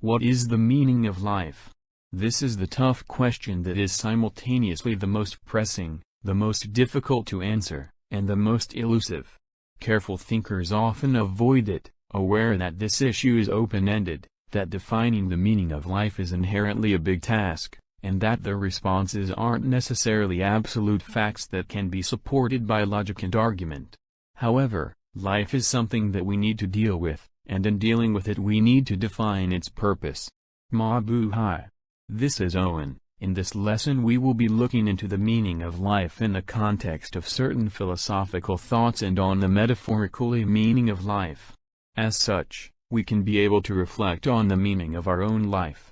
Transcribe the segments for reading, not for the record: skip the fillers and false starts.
What is the meaning of life? This is the tough question that is simultaneously the most pressing, the most difficult to answer, and the most elusive. Careful thinkers often avoid it, aware that this issue is open-ended, that defining the meaning of life is inherently a big task, and that the responses aren't necessarily absolute facts that can be supported by logic and argument. However, life is something that we need to deal with, and in dealing with it we need to define its purpose. Mabuhay. This is Owen. In this lesson we will be looking into the meaning of life in the context of certain philosophical thoughts and on the metaphorical meaning of life. As such, we can be able to reflect on the meaning of our own life.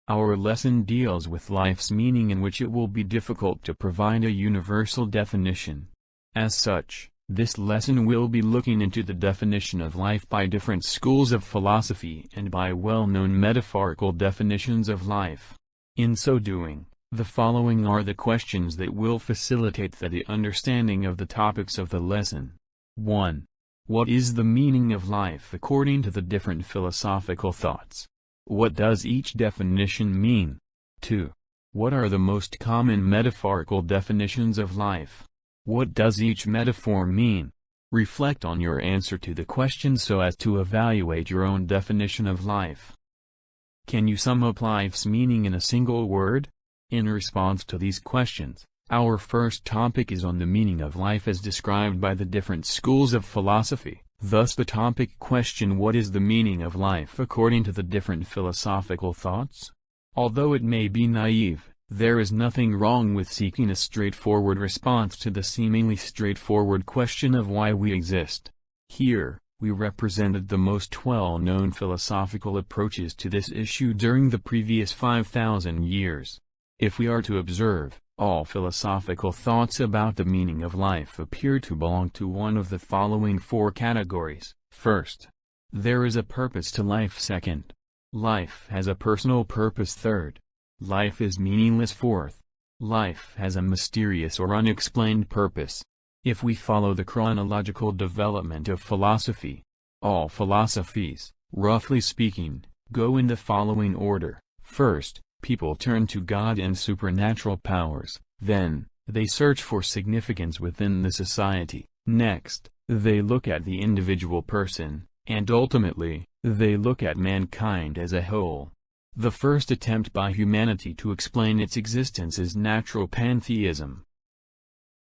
Our lesson deals with life's meaning, in which it will be difficult to provide a universal definition. As such, this lesson will be looking into the definition of life by different schools of philosophy and by well-known metaphorical definitions of life. In so doing, the following are the questions that will facilitate the understanding of the topics of the lesson. 1. What is the meaning of life according to the different philosophical thoughts? What does each definition mean? 2. What are the most common metaphorical definitions of life? What does each metaphor mean? Reflect on your answer to the question so as to evaluate your own definition of life. Can you sum up life's meaning in a single word? In response to these questions, our first topic is on the meaning of life as described by the different schools of philosophy. Thus the topic question: what is the meaning of life according to the different philosophical thoughts? Although it may be naive, there is nothing wrong with seeking a straightforward response to the seemingly straightforward question of why we exist. Here, we represented the most well-known philosophical approaches to this issue during the previous 5,000 years. If we are to observe, all philosophical thoughts about the meaning of life appear to belong to one of the following four categories. First, there is a purpose to life. Second, life has a personal purpose. Third, life is meaningless. Fourth, life has a mysterious or unexplained purpose. If we follow the chronological development of philosophy, all philosophies, roughly speaking, go in the following order. First, people turn to God and supernatural powers. Then, they search for significance within the society. Next, they look at the individual person, and ultimately, they look at mankind as a whole. The first attempt by humanity to explain its existence is natural pantheism.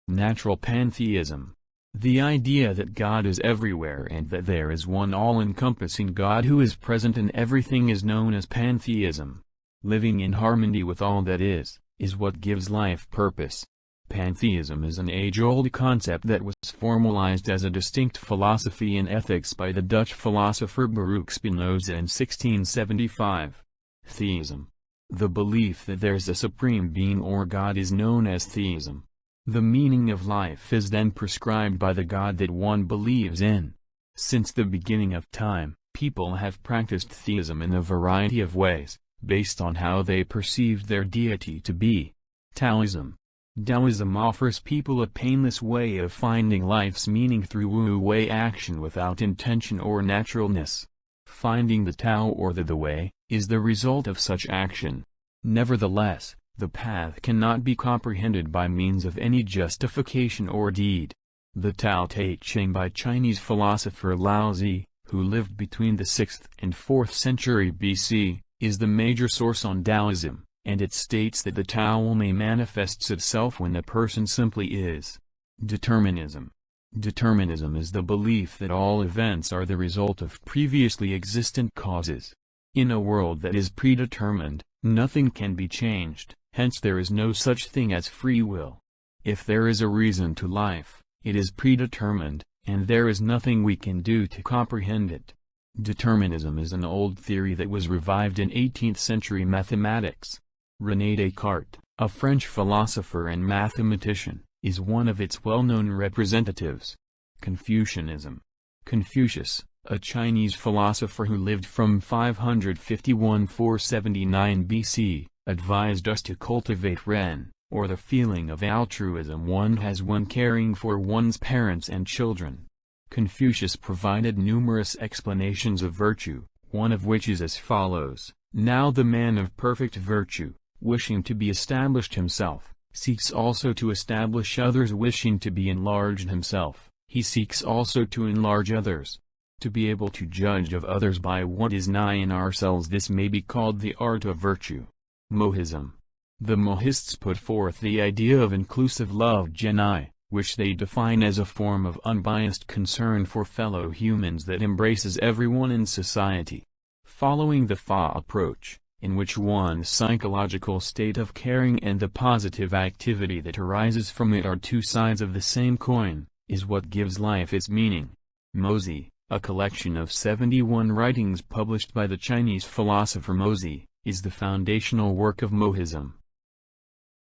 Natural pantheism. The idea that God is everywhere and that there is one all-encompassing God who is present in everything is known as pantheism. Living in harmony with all that is what gives life purpose. Pantheism is an age-old concept that was formalized as a distinct philosophy in ethics by the Dutch philosopher Baruch Spinoza in 1675. Theism. The belief that there's a supreme being or God is known as theism. The meaning of life is then prescribed by the God that one believes in. Since the beginning of time, people have practiced theism in a variety of ways, based on how they perceived their deity to be. Taoism. Taoism offers people a painless way of finding life's meaning through wu-wei action without intention or naturalness. Finding the Tao or the Way is the result of such action. Nevertheless, the path cannot be comprehended by means of any justification or deed. The Tao Te Ching by Chinese philosopher Lao Tzu, who lived between the 6th and 4th century BC, is the major source on Taoism, and it states that the Tao only manifests itself when a person simply is. Determinism. Determinism is the belief that all events are the result of previously existent causes. In a world that is predetermined, nothing can be changed, hence there is no such thing as free will. If there is a reason to life, it is predetermined, and there is nothing we can do to comprehend it. Determinism is an old theory that was revived in 18th-century mathematics. René Descartes, a French philosopher and mathematician, is one of its well-known representatives. Confucianism. Confucius, a Chinese philosopher who lived from 551–479 BC, advised us to cultivate ren, or the feeling of altruism one has when caring for one's parents and children. Confucius provided numerous explanations of virtue, one of which is as follows: Now the man of perfect virtue, wishing to be established himself, seeks also to establish others. Wishing to be enlarged himself, he seeks also to enlarge others. To be able to judge of others by what is nigh in ourselves, this may be called the art of virtue. Mohism. The Mohists put forth the idea of inclusive love Genai, which they define as a form of unbiased concern for fellow humans that embraces everyone in society. Following the Fa approach, in which one's psychological state of caring and the positive activity that arises from it are two sides of the same coin, is what gives life its meaning. Mozi, a collection of 71 writings published by the Chinese philosopher Mozi, is the foundational work of Mohism.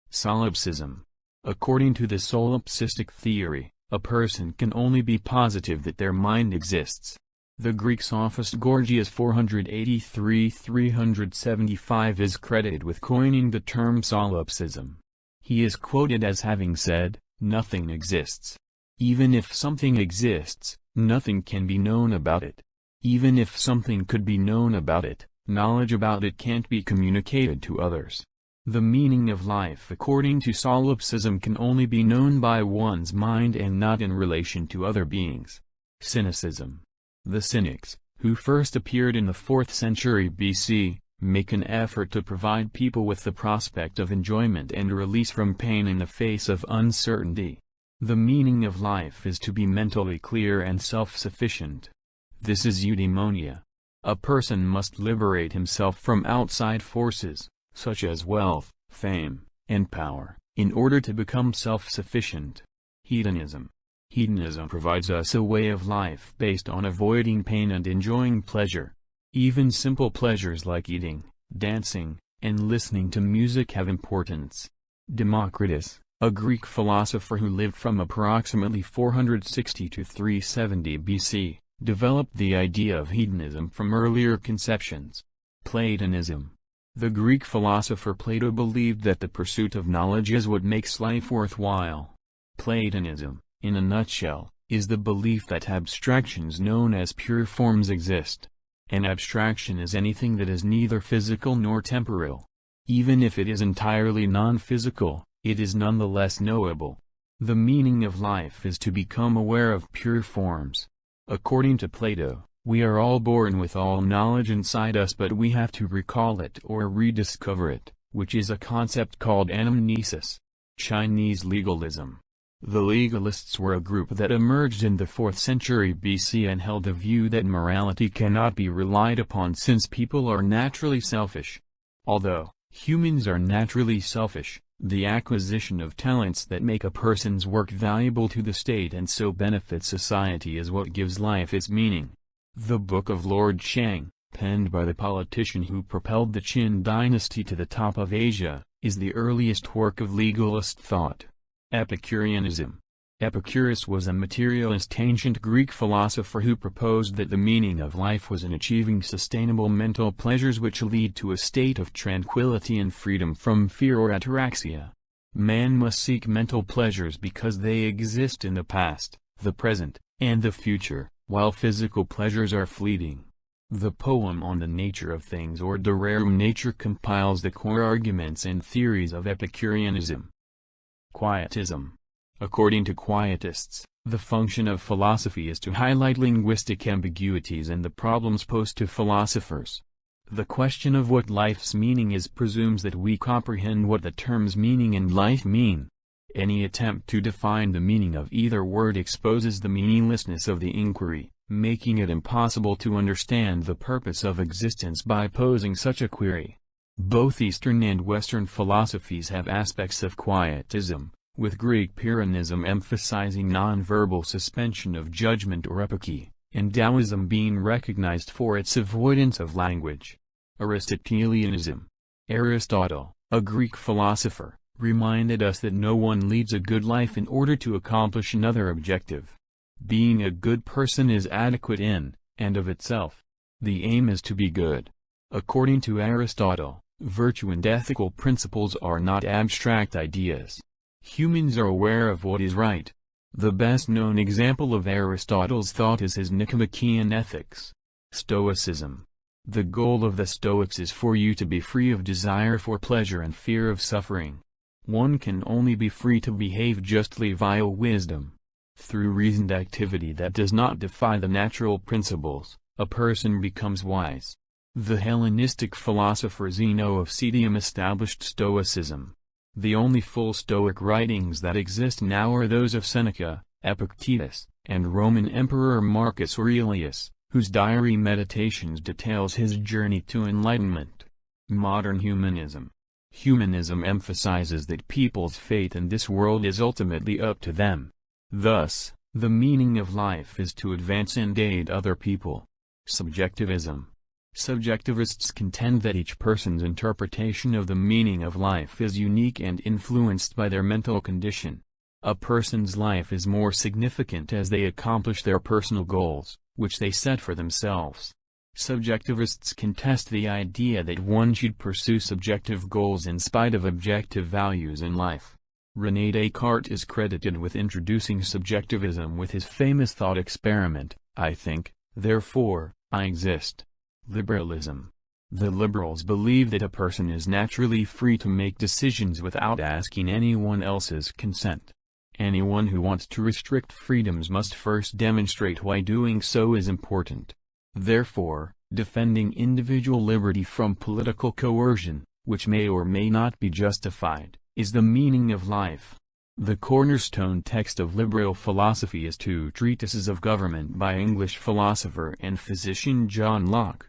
Solipsism. According to the solipsistic theory, a person can only be positive that their mind exists. The Greek sophist Gorgias 483–375 is credited with coining the term solipsism. He is quoted as having said, "Nothing exists. Even if something exists, nothing can be known about it. Even if something could be known about it, knowledge about it can't be communicated to others." The meaning of life according to solipsism can only be known by one's mind and not in relation to other beings. Cynicism. The Cynics, who first appeared in the 4th century BC, make an effort to provide people with the prospect of enjoyment and release from pain in the face of uncertainty. The meaning of life is to be mentally clear and self-sufficient. This is eudaimonia. A person must liberate himself from outside forces, such as wealth, fame, and power, in order to become self-sufficient. Hedonism. Hedonism provides us a way of life based on avoiding pain and enjoying pleasure. Even simple pleasures like eating, dancing, and listening to music have importance. Democritus, a Greek philosopher who lived from approximately 460 to 370 BC, developed the idea of hedonism from earlier conceptions. Platonism. The Greek philosopher Plato believed that the pursuit of knowledge is what makes life worthwhile. Platonism, in a nutshell, is the belief that abstractions known as pure forms exist. An abstraction is anything that is neither physical nor temporal. Even if it is entirely non-physical, it is nonetheless knowable. The meaning of life is to become aware of pure forms. According to Plato, we are all born with all knowledge inside us, but we have to recall it or rediscover it, which is a concept called anamnesis. Chinese legalism. The legalists were a group that emerged in the 4th century BC and held the view that morality cannot be relied upon since people are naturally selfish. Although humans are naturally selfish, the acquisition of talents that make a person's work valuable to the state and so benefit society is what gives life its meaning. The Book of Lord Shang, penned by the politician who propelled the Qin dynasty to the top of Asia, is the earliest work of legalist thought. Epicureanism. Epicurus was a materialist ancient Greek philosopher who proposed that the meaning of life was in achieving sustainable mental pleasures which lead to a state of tranquility and freedom from fear or ataraxia. Man must seek mental pleasures because they exist in the past, the present, and the future, while physical pleasures are fleeting. The poem On the Nature of Things or De Rerum Nature compiles the core arguments and theories of Epicureanism. Quietism. According to quietists, the function of philosophy is to highlight linguistic ambiguities and the problems posed to philosophers. The question of what life's meaning is presumes that we comprehend what the terms meaning and life mean. Any attempt to define the meaning of either word exposes the meaninglessness of the inquiry, making it impossible to understand the purpose of existence by posing such a query. Both Eastern and Western philosophies have aspects of quietism, with Greek Pyrrhonism emphasizing non-verbal suspension of judgment or epiche, and Taoism being recognized for its avoidance of language. Aristotelianism. Aristotle, a Greek philosopher, reminded us that no one leads a good life in order to accomplish another objective. Being a good person is adequate in and of itself. The aim is to be good. According to Aristotle, virtue and ethical principles are not abstract ideas. Humans are aware of what is right. The best-known example of Aristotle's thought is his Nicomachean Ethics. Stoicism. The goal of the Stoics is for you to be free of desire for pleasure and fear of suffering. One can only be free to behave justly via wisdom. Through reasoned activity that does not defy the natural principles, a person becomes wise. The Hellenistic philosopher Zeno of Citium established Stoicism. The only full Stoic writings that exist now are those of Seneca, Epictetus, and Roman Emperor Marcus Aurelius, whose diary meditations details his journey to enlightenment. Modern humanism. Humanism emphasizes that people's fate in this world is ultimately up to them. Thus, the meaning of life is to advance and aid other people. Subjectivism. Subjectivists contend that each person's interpretation of the meaning of life is unique and influenced by their mental condition. A person's life is more significant as they accomplish their personal goals, which they set for themselves. Subjectivists contest the idea that one should pursue subjective goals in spite of objective values in life. René Descartes is credited with introducing subjectivism with his famous thought experiment, I think, therefore, I exist. Liberalism. The liberals believe that a person is naturally free to make decisions without asking anyone else's consent. Anyone who wants to restrict freedoms must first demonstrate why doing so is important. Therefore, defending individual liberty from political coercion, which may or may not be justified, is the meaning of life. The cornerstone text of liberal philosophy is two treatises of government by English philosopher and physician John Locke.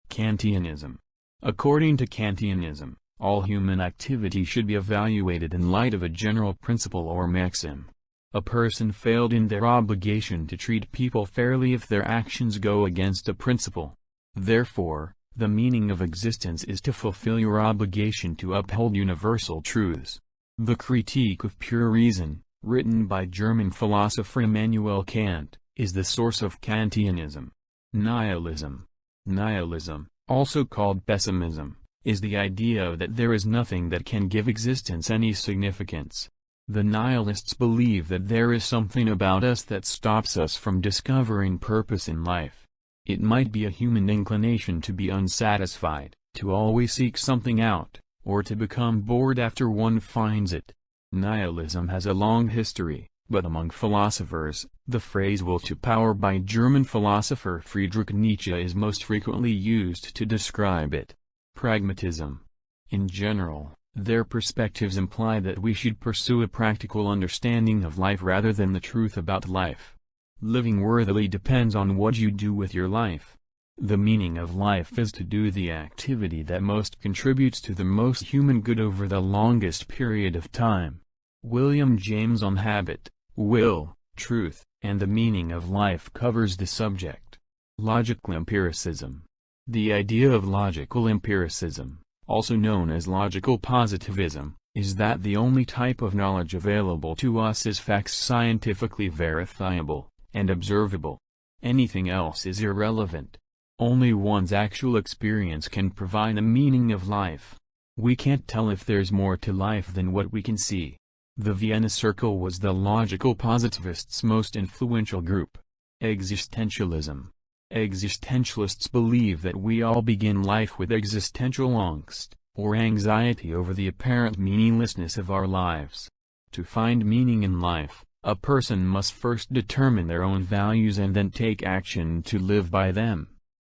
Kantianism. According to Kantianism, all human activity should be evaluated in light of a general principle or maxim. A person failed in their obligation to treat people fairly if their actions go against a principle. Therefore, the meaning of existence is to fulfill your obligation to uphold universal truths. The Critique of Pure Reason, written by German philosopher Immanuel Kant, is the source of Kantianism. Nihilism. Nihilism, also called pessimism, is the idea that there is nothing that can give existence any significance. The nihilists believe that there is something about us that stops us from discovering purpose in life. It might be a human inclination to be unsatisfied, to always seek something out, or to become bored after one finds it. Nihilism has a long history, but among philosophers, the phrase will to power by German philosopher Friedrich Nietzsche is most frequently used to describe it. Pragmatism. In general, their perspectives imply that we should pursue a practical understanding of life rather than the truth about life. Living worthily depends on what you do with your life. The meaning of life is to do the activity that most contributes to the most human good over the longest period of time. William James on Habit, Will, Truth, and the Meaning of Life covers the subject. Logical empiricism. The idea of logical empiricism, also known as logical positivism, is that the only type of knowledge available to us is facts scientifically verifiable and observable. Anything else is irrelevant. Only one's actual experience can provide a meaning of life. We can't tell if there's more to life than what we can see. The Vienna Circle was the logical positivists' most influential group. Existentialism. Existentialists believe that we all begin life with existential angst, or anxiety over the apparent meaninglessness of our lives. To find meaning in life, a person must first determine their own values and then take action to live by them.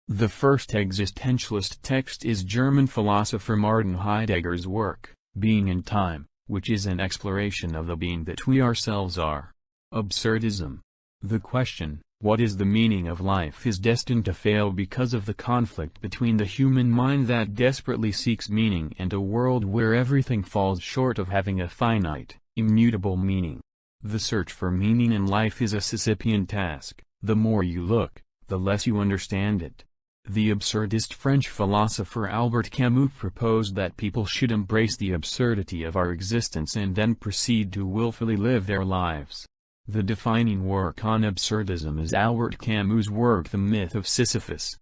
The first existentialist text is German philosopher Martin Heidegger's work, Being and Time, which is an exploration of the being that we ourselves are. Absurdism. The question, what is the meaning of life, is destined to fail because of the conflict between the human mind that desperately seeks meaning and a world where everything falls short of having a finite, immutable meaning. The search for meaning in life is a Sisyphean task. The more you look, the less you understand it. The absurdist French philosopher Albert Camus proposed that people should embrace the absurdity of our existence and then proceed to willfully live their lives. The defining work on absurdism is Albert Camus' work The Myth of Sisyphus.